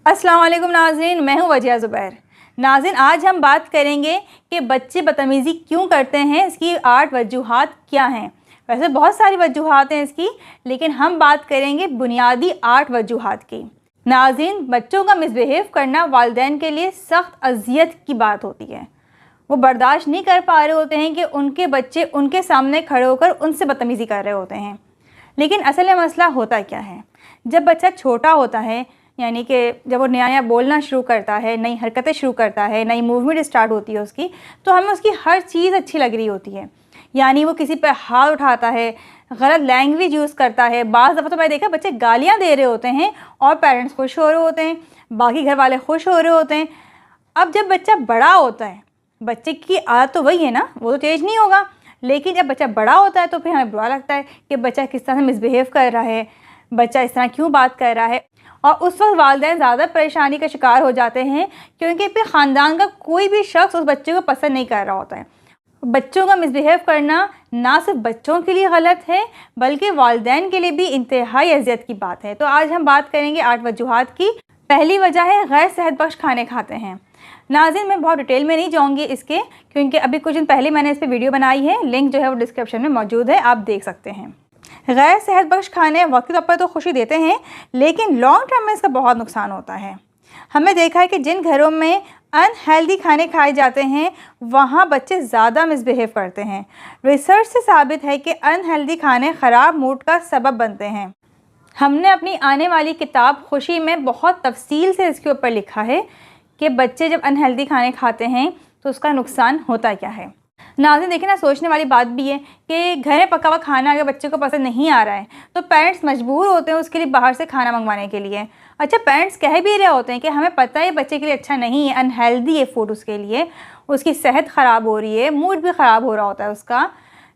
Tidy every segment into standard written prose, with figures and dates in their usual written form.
अस्सलाम वालेकुम नाज़रीन, मैं हूँ वजिया ज़ुबैर। नाज़रीन, आज हम बात करेंगे कि बच्चे बदतमीज़ी क्यों करते हैं, इसकी 8 वजूहात क्या हैं। वैसे बहुत सारी वजूहात हैं इसकी, लेकिन हम बात करेंगे बुनियादी 8 वजूहात की। नाज़रीन, बच्चों का मिसबिहेव करना वालिदैन के लिए सख्त अज़ियत की बात होती है। वो बर्दाश्त नहीं कर पा रहे होते हैं कि उनके बच्चे उनके सामने खड़े होकर उनसे बदतमीज़ी कर रहे होते हैं। लेकिन असल में मसला होता क्या है, जब बच्चा छोटा होता है, यानी कि जब वो नया नया बोलना शुरू करता है, नई हरकतें शुरू करता है, नई मूवमेंट स्टार्ट होती है उसकी, तो हमें उसकी हर चीज़ अच्छी लग रही होती है। यानी वो किसी पे हाथ उठाता है, गलत लैंग्वेज यूज़ करता है। बाज़ दफ़ा तो मैं देखा बच्चे गालियाँ दे रहे होते हैं और पेरेंट्स खुश हो रहे होते हैं, बाकी घर वाले खुश हो रहे होते हैं। अब जब बच्चा बड़ा होता है, बच्चे की आदत तो वही है ना, वो तो चेंज नहीं होगा। लेकिन जब बच्चा बड़ा होता है तो फिर हमें बुरा लगता है कि बच्चा किस तरह से मिसबिहेव कर रहा है, बच्चा इस तरह क्यों बात कर रहा है। और उस वक्त वालिदैन ज़्यादा परेशानी का शिकार हो जाते हैं, क्योंकि फिर ख़ानदान का कोई भी शख्स उस बच्चे को पसंद नहीं कर रहा होता है। बच्चों का मिसबिहेव करना ना सिर्फ बच्चों के लिए गलत है, बल्कि वालिदैन के लिए भी इंतहाई अज़ियत की बात है। तो आज हम बात करेंगे 8 वजूहात की। पहली वजह है गैर सेहत बख्श खाने खाते हैं। नाज़रीन, मैं बहुत डिटेल में नहीं जाऊँगी इसके, क्योंकि अभी कुछ दिन पहले मैंने इस पर वीडियो बनाई है, लिंक जो है वो डिस्क्रिप्शन में मौजूद है, आप देख सकते हैं। गैर सेहत बख्श खाने वक्ती तौर पर तो खुशी देते हैं, लेकिन लॉन्ग टर्म में इसका बहुत नुकसान होता है। हमने देखा है कि जिन घरों में अनहेल्दी खाने खाए जाते हैं, वहाँ बच्चे ज़्यादा मिसबिहेव करते हैं। रिसर्च से साबित है कि अनहेल्दी खाने ख़राब मूड का सबब बनते हैं। हमने अपनी आने वाली किताब खुशी में बहुत तफसील से इसके ऊपर लिखा है कि बच्चे जब अनहेल्दी खाने खाते हैं तो उसका नुकसान होता क्या है। नाज़रीन, देखिए ना, सोचने वाली बात भी है कि घर में पका हुआ खाना अगर बच्चे को पसंद नहीं आ रहा है तो पेरेंट्स मजबूर होते हैं उसके लिए बाहर से खाना मंगवाने के लिए। अच्छा, पेरेंट्स कह भी रहे होते हैं कि हमें पता है बच्चे के लिए अच्छा नहीं है, अनहेल्दी है फूड उसके लिए, उसकी सेहत ख़राब हो रही है, मूड भी ख़राब हो रहा होता है उसका,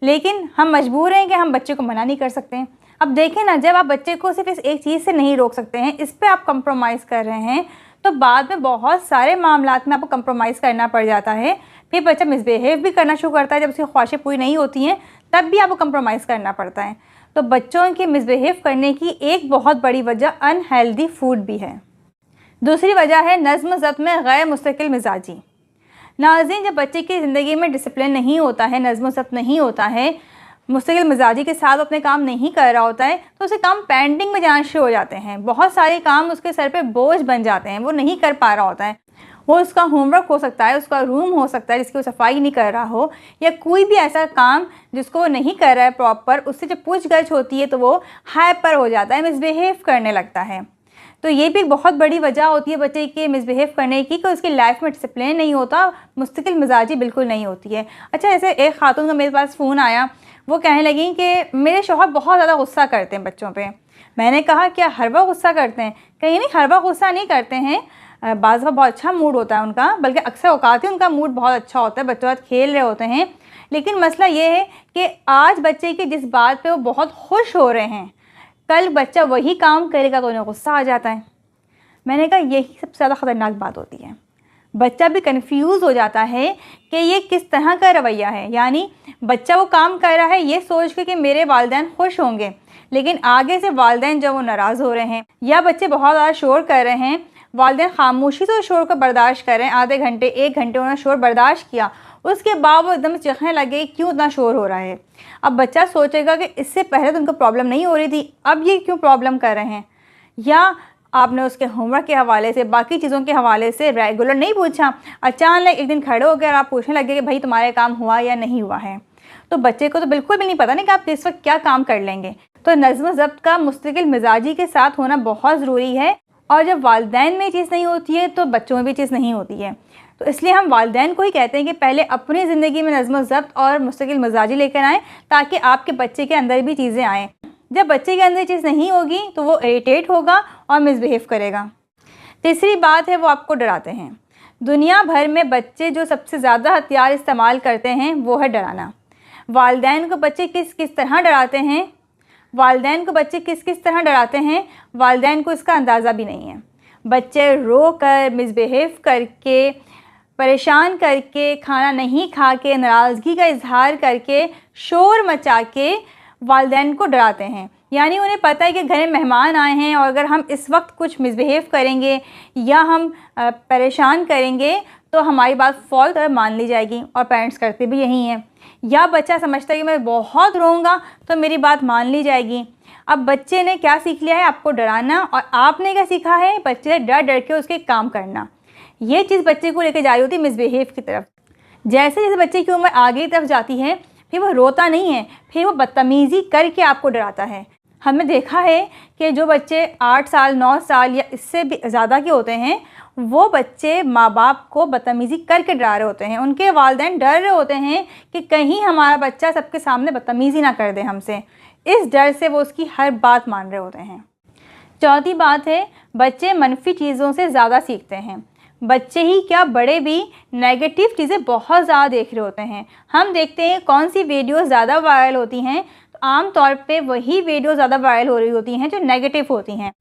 लेकिन हम मजबूर हैं कि हम बच्चे को मना नहीं कर सकते हैं। अब देखें ना, जब आप बच्चे को सिर्फ इस एक चीज़ से नहीं रोक सकते हैं, इस पर आप कंप्रोमाइज़ कर रहे हैं, तो बाद में बहुत सारे मामलात में आपको कंप्रोमाइज़ करना पड़ जाता है। फिर बच्चा मिसबिहेव भी करना शुरू करता है, जब उसकी ख्वाहिशें पूरी नहीं होती हैं तब भी आपको कंप्रोमाइज़ करना पड़ता है। तो बच्चों के मिसबिहेव करने की एक बहुत बड़ी वजह अनहेल्दी फूड भी है। दूसरी वजह है नज़्म ज़ब्त में गैर मुस्तकिल मिजाजी। नाज़रीन, जब बच्चे की ज़िंदगी में डिसिप्लिन नहीं होता है, नज़्म ज़ब्त नहीं होता है, मुस्तकिल मिजाजी के साथ अपने काम नहीं कर रहा होता है, तो उसे काम पेंडिंग में जाना शुरू हो जाते हैं। बहुत सारे काम उसके सर पे बोझ बन जाते हैं, वो नहीं कर पा रहा होता है। वो उसका होमवर्क हो सकता है, उसका रूम हो सकता है जिसकी वो सफाई नहीं कर रहा हो, या कोई भी ऐसा काम जिसको वो नहीं कर रहा है प्रॉपर। उससे जब पूछगछ होती है तो वो हाइपर हो जाता है, मिसबिहेव करने लगता है। तो ये भी एक बहुत बड़ी वजह होती है बच्चे के मिसबिहेव करने की कि उसकी लाइफ में डिसिप्लिन नहीं होता, मुस्तकिल मिजाजी बिल्कुल नहीं होती है। अच्छा, ऐसे एक खातून का मेरे पास फ़ोन आया, वो कहने लगी कि मेरे शौहर बहुत ज़्यादा गुस्सा करते हैं बच्चों पे। मैंने कहा, क्या हर वक्त गुस्सा करते हैं? कहीं नहीं, हर वक्त गुस्सा नहीं करते हैं, बाज़ बहुत अच्छा मूड होता है उनका, बल्कि अक्सर औकात ही उनका मूड बहुत अच्छा होता है, बच्चों के साथ खेल रहे होते हैं। लेकिन मसला ये है कि आज बच्चे की जिस बात पे वो बहुत खुश हो रहे हैं, कल बच्चा वही काम करेगा तो उन्हें गुस्सा आ जाता है। मैंने कहा यही सबसे ज़्यादा ख़तरनाक बात होती है। बच्चा भी कंफ्यूज हो जाता है कि ये किस तरह का रवैया है। यानी बच्चा वो काम कर रहा है ये सोच के कि मेरे वालिदैन खुश होंगे, लेकिन आगे से वालिदैन जब वो नाराज़ हो रहे हैं, या बच्चे बहुत ज़्यादा शोर कर रहे हैं, वालिदैन खामोशी से शोर को बर्दाश्त कर रहे हैं, आधे घंटे 1 घंटे उन्होंने शोर बर्दाश्त किया, उसके बाद वो एकदम चीखने लगे क्यों इतना शोर हो रहा है। अब बच्चा सोचेगा कि इससे पहले तो उनको प्रॉब्लम नहीं हो रही थी, अब ये क्यों प्रॉब्लम कर रहे हैं। या आपने उसके होमवर्क के हवाले से, बाकी चीज़ों के हवाले से रेगुलर नहीं पूछा, अचानक एक दिन खड़े हो गए और आप पूछने लगे कि भाई तुम्हारे काम हुआ या नहीं हुआ है। तो बच्चे को तो बिल्कुल भी नहीं पता नहीं कि आप इस वक्त क्या काम कर लेंगे। तो नज़्म ज़ब्त का मुस्तकिल मिजाजी के साथ होना बहुत ज़रूरी है, और जब वालिदैन में चीज़ नहीं होती है तो बच्चों में भी चीज़ नहीं होती है। तो इसलिए हम वालिदैन को ही कहते हैं कि पहले अपनी ज़िंदगी में नज़्म ज़ब्त और मुस्तकिल मिजाजी लेकर आएँ, ताकि आपके बच्चे के अंदर भी चीज़ें आएँ। जब बच्चे के अंदर चीज़ नहीं होगी तो वो इरिटेट होगा और मिसबिहेव करेगा। तीसरी बात है, वो आपको डराते हैं। दुनिया भर में बच्चे जो सबसे ज़्यादा हथियार इस्तेमाल करते हैं वो है डराना। वालिदैन को बच्चे किस किस तरह डराते हैं, वालिदैन को बच्चे किस किस तरह डराते हैं, वालिदैन को इसका अंदाज़ा भी नहीं है। बच्चे रो कर, मिसबिहेव करके, परेशान करके, खाना नहीं खा के, नाराज़गी का इजहार करके, शोर मचा के वालिदैन को डराते हैं यानी उन्हें पता है कि घर में मेहमान आए हैं और अगर हम इस वक्त कुछ मिसबिहेव करेंगे या हम परेशान करेंगे तो हमारी बात फौरन तरह मान ली जाएगी, और पेरेंट्स करते भी यही हैं। या बच्चा समझता है कि मैं बहुत रोऊंगा तो मेरी बात मान ली जाएगी। अब बच्चे ने क्या सीख लिया है, आपको डराना, और आपने क्या सीखा है, बच्चे से डर डर के उसके काम करना। ये चीज़ बच्चे को लेकर जा रही होती है मिसबिहेव की तरफ। जैसे जैसे बच्चे की उम्र आगे की तरफ जाती है, फिर वो रोता नहीं है, फिर वो बदतमीज़ी करके आपको डराता है। हमने देखा है कि जो बच्चे 8 साल 9 साल या इससे भी ज़्यादा के होते हैं, वो बच्चे माँ बाप को बदतमीज़ी करके डरा रहे होते हैं। उनके वालिदैन डर रहे होते हैं कि कहीं हमारा बच्चा सबके सामने बदतमीज़ी ना कर दे हमसे। इस डर से वो उसकी हर बात मान रहे होते हैं। चौथी बात है, बच्चे मनफी चीज़ों से ज़्यादा सीखते हैं। बच्चे ही क्या, बड़े भी नेगेटिव चीज़ें बहुत ज़्यादा देख रहे होते हैं। हम देखते हैं कौन सी वीडियो ज़्यादा वायरल होती हैं, तो आम तौर पे वही वीडियो ज़्यादा वायरल हो रही होती हैं जो नेगेटिव होती हैं।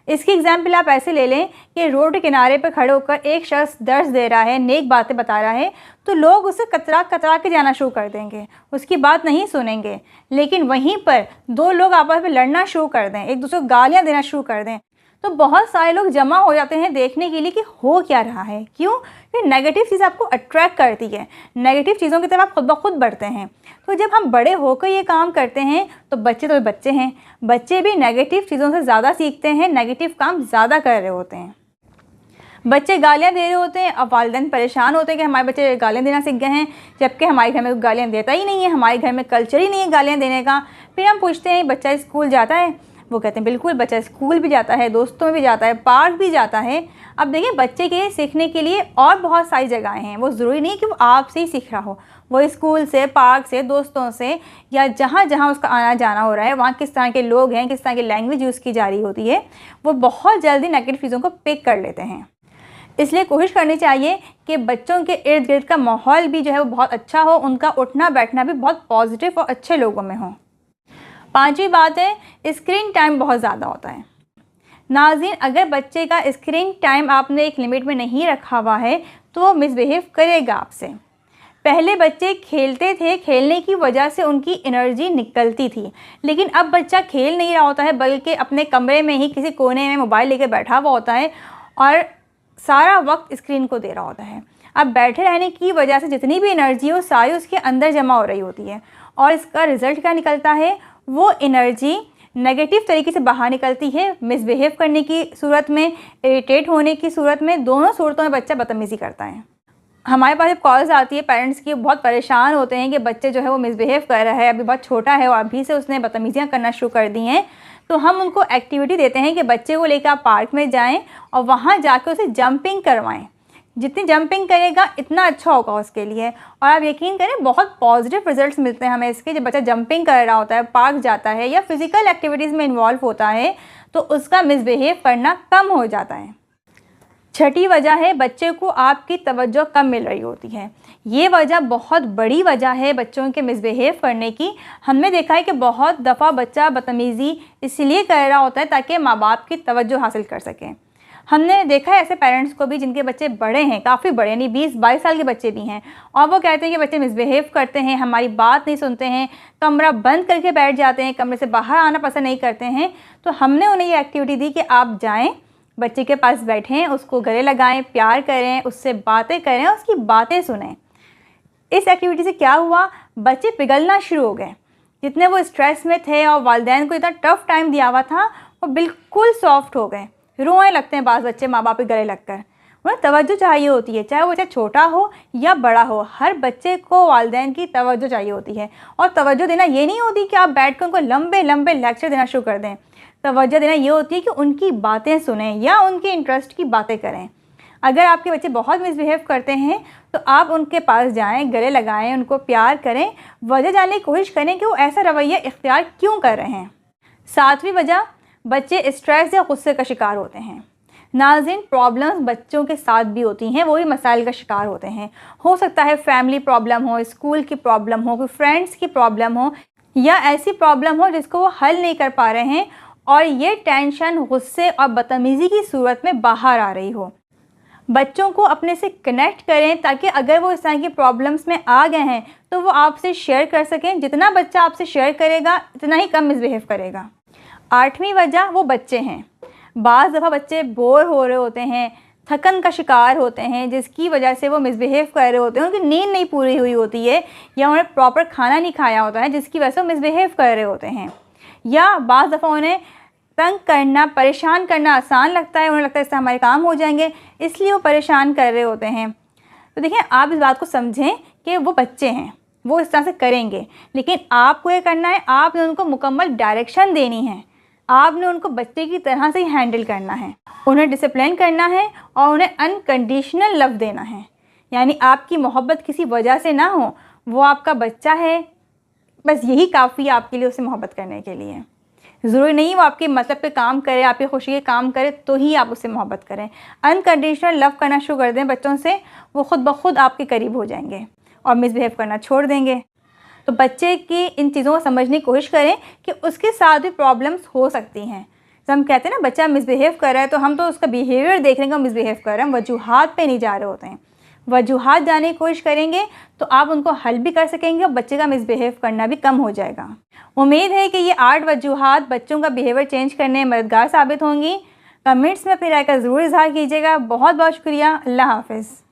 इसकी एग्जाम्पल आप ऐसे ले लें कि रोड के किनारे पर खड़े होकर एक शख्स दर्स दे रहा है, नेक बातें बता रहा है, तो लोग उसे कतरा कतरा के जाना शुरू कर देंगे, उसकी बात नहीं सुनेंगे। लेकिन वहीं पर दो लोग आपस में लड़ना शुरू कर दें, एक दूसरे को गालियाँ देना शुरू कर दें, तो बहुत सारे लोग जमा हो जाते हैं देखने के लिए कि हो क्या रहा है। क्यों? क्योंकि नेगेटिव चीज़ आपको अट्रैक्ट करती है, नेगेटिव चीज़ों की तरफ आप खुद ब खुद बढ़ते हैं। तो जब हम बड़े होकर ये काम करते हैं तो बच्चे हैं, बच्चे भी नेगेटिव चीज़ों से ज़्यादा सीखते हैं, नेगेटिव काम ज़्यादा कर रहे होते हैं। बच्चे गालियाँ दे रहे होते हैं, अब वालिदैन परेशान होते हैं कि हमारे बच्चे गालियाँ देना सीख गए हैं, जबकि हमारे घर में कोई गालियाँ देता ही नहीं है, हमारे घर में कल्चर ही नहीं है गालियाँ देने का। फिर हम पूछते हैं बच्चा स्कूल जाता है? वो कहते हैं बिल्कुल, बच्चा स्कूल भी जाता है, दोस्तों में भी जाता है, पार्क भी जाता है। अब देखिए, बच्चे के सीखने के लिए और बहुत सारी जगहें हैं, वो ज़रूरी नहीं कि वो आपसे ही सीख रहा हो। वो स्कूल से, पार्क से, दोस्तों से, या जहाँ जहाँ उसका आना जाना हो रहा है, वहाँ किस तरह के लोग हैं, किस तरह की लैंग्वेज यूज़ की जा रही होती है, वो बहुत जल्दी नेगेटिव चीज़ों को पिक कर लेते हैं। इसलिए कोशिश करनी चाहिए कि बच्चों के इर्द गिर्द का माहौल भी जो है वो बहुत अच्छा हो, उनका उठना बैठना भी बहुत पॉजिटिव और अच्छे लोगों में हो। पांचवी बात है, स्क्रीन टाइम बहुत ज़्यादा होता है। नाज़रीन, अगर बच्चे का स्क्रीन टाइम आपने एक लिमिट में नहीं रखा हुआ है तो वो मिसबिहेव करेगा आपसे। पहले बच्चे खेलते थे, खेलने की वजह से उनकी एनर्जी निकलती थी, लेकिन अब बच्चा खेल नहीं रहा होता है, बल्कि अपने कमरे में ही किसी कोने में मोबाइल लेकर बैठा हुआ होता है और सारा वक्त स्क्रीन को दे रहा होता है। अब बैठे रहने की वजह से जितनी भी एनर्जी हो सारी उसके अंदर जमा हो रही होती है, और इसका रिज़ल्ट क्या निकलता है, वो एनर्जी नेगेटिव तरीके से बाहर निकलती है। मिसबिहेव करने की सूरत में, इरिटेट होने की सूरत में, दोनों सूरतों में बच्चा बदतमीज़ी करता है। हमारे पास जब कॉल्स आती है पेरेंट्स की, बहुत परेशान होते हैं कि बच्चे जो है वो मिसबिहेव कर रहा है, अभी बहुत छोटा है और अभी से उसने बदतमीज़ियाँ करना शुरू कर दी हैं। तो हम उनको एक्टिविटी देते हैं कि बच्चे को लेकर आप पार्क में जाएँ और वहाँ जाकर उसे जंपिंग करवाएँ। जितनी जंपिंग करेगा इतना अच्छा होगा उसके लिए, और आप यकीन करें बहुत पॉजिटिव रिजल्ट्स मिलते हैं हमें इसके। जब बच्चा जंपिंग कर रहा होता है, पार्क जाता है या फिज़िकल एक्टिविटीज़ में इन्वॉल्व होता है, तो उसका मिसबिहेव करना कम हो जाता है। छठी वजह है, बच्चे को आपकी तवज्जो कम मिल रही होती है। ये वजह बहुत बड़ी वजह है बच्चों के मिसबिहेव करने की। हमने देखा है कि बहुत दफ़ा बच्चा बदतमीज़ी इसलिए कर रहा होता है ताकि माँ बाप की तवज्जो हासिल कर सकें। हमने देखा है ऐसे पेरेंट्स को भी जिनके बच्चे बड़े हैं, काफ़ी बड़े, यानी 20-22 साल के बच्चे भी हैं, और वो कहते हैं कि बच्चे मिसबिहेव करते हैं, हमारी बात नहीं सुनते हैं, कमरा बंद करके बैठ जाते हैं, कमरे से बाहर आना पसंद नहीं करते हैं। तो हमने उन्हें ये एक्टिविटी दी कि आप जाएं, बच्चे के पास बैठें, उसको गले लगाएं, प्यार करें, उससे बातें करें, उसकी बातें सुनें। इस एक्टिविटी से क्या हुआ, बच्चे पिघलना शुरू हो गए। जितने वो स्ट्रेस में थे और वालिदैन को इतना टफ टाइम दिया हुआ था, वो बिल्कुल सॉफ्ट हो गए। रोने लगते हैं बाज़ बच्चे माँ बाप के गले लगकर। उन्हें तवज्जो चाहिए होती है, चाहे वो बच्चा छोटा हो या बड़ा हो, हर बच्चे को वालिदैन की तवज्जो चाहिए होती है। और तवज्जो देना ये नहीं होती कि आप बैठ कर उनको लंबे लंबे लेक्चर देना शुरू कर दें। तवज्जो देना ये होती है कि उनकी बातें सुनें या उनके इंटरेस्ट की बातें करें। अगर आपके बच्चे बहुत मिसबिहेव करते हैं तो आप उनके पास जाएं, गले लगाएं, उनको प्यार करें, वजह जानने की कोशिश करें कि वो ऐसा रवैया इख्तियार क्यों कर रहे हैं। सातवीं वजह, बच्चे स्ट्रेस या गुस्से का शिकार होते हैं। नाज़रीन, प्रॉब्लम्स बच्चों के साथ भी होती हैं, वो भी मसाइल का शिकार होते हैं। हो सकता है फैमिली प्रॉब्लम हो, स्कूल की प्रॉब्लम हो, कोई फ्रेंड्स की प्रॉब्लम हो, या ऐसी प्रॉब्लम हो जिसको वो हल नहीं कर पा रहे हैं और ये टेंशन गुस्से और बदतमीज़ी की सूरत में बाहर आ रही हो। बच्चों को अपने से कनेक्ट करें ताकि अगर वो इस तरह की प्रॉब्लम्स में आ गए हैं तो वो आपसे शेयर कर सकें। जितना बच्चा आपसे शेयर करेगा इतना ही कम मिसबिहेव करेगा। 8वीं वजह वो बच्चे हैं। बाज़ दफ़ा बच्चे बोर हो रहे होते हैं, थकन का शिकार होते हैं, जिसकी वजह से वो मिसबिहेव कर रहे होते हैं, उनकी नींद नहीं पूरी हुई होती है, या उन्हें प्रॉपर खाना नहीं खाया होता है, जिसकी वजह से वो मिसबिहेव कर रहे होते हैं। या बाज़ दफ़ा उन्हें तंग करना, परेशान करना आसान लगता है, उन्हें लगता है इससे हमारे काम हो जाएंगे, इसलिए वो परेशान कर रहे होते हैं। तो देखिए, आप इस बात को समझें कि वो बच्चे हैं, वो इस तरह से करेंगे, लेकिन आपको ये करना है, आपने उनको मुकम्मल डायरेक्शन देनी है, आपने उनको बच्चे की तरह से ही हैंडल करना है, उन्हें डिसिप्लिन करना है और उन्हें अनकंडीशनल लव देना है। यानी आपकी मोहब्बत किसी वजह से ना हो, वो आपका बच्चा है, बस यही काफ़ी है आपके लिए उसे मोहब्बत करने के लिए। ज़रूरी नहीं वो आपके मतलब पे काम करे, आपकी खुशी के काम करे तो ही आप उससे मोहब्बत करें। अनकंडीशनल लव करना शुरू कर दें बच्चों से, वो ख़ुद ब खुद आपके करीब हो जाएंगे और मिसबिहेव करना छोड़ देंगे। तो बच्चे की इन चीज़ों को समझने की कोशिश करें कि उसके साथ भी प्रॉब्लम्स हो सकती हैं। जब हम कहते हैं ना बच्चा मिसबिहेव कर रहा है, तो हम तो उसका बिहेवियर देख रहे हैं कि मिसबिहेव कर रहे हैं, वजूहात पे नहीं जा रहे होते हैं। वजूहात जानने की कोशिश करेंगे तो आप उनको हल भी कर सकेंगे और बच्चे का मिसबिहेव करना भी कम हो जाएगा। उम्मीद है कि ये 8 वजूहात बच्चों का बिहेवियर चेंज करने में मददगार साबित होंगी। कमेंट्स में अपनी राय का ज़रूर इज़हार कीजिएगा। बहुत बहुत शुक्रिया। अल्लाह हाफ़िज़।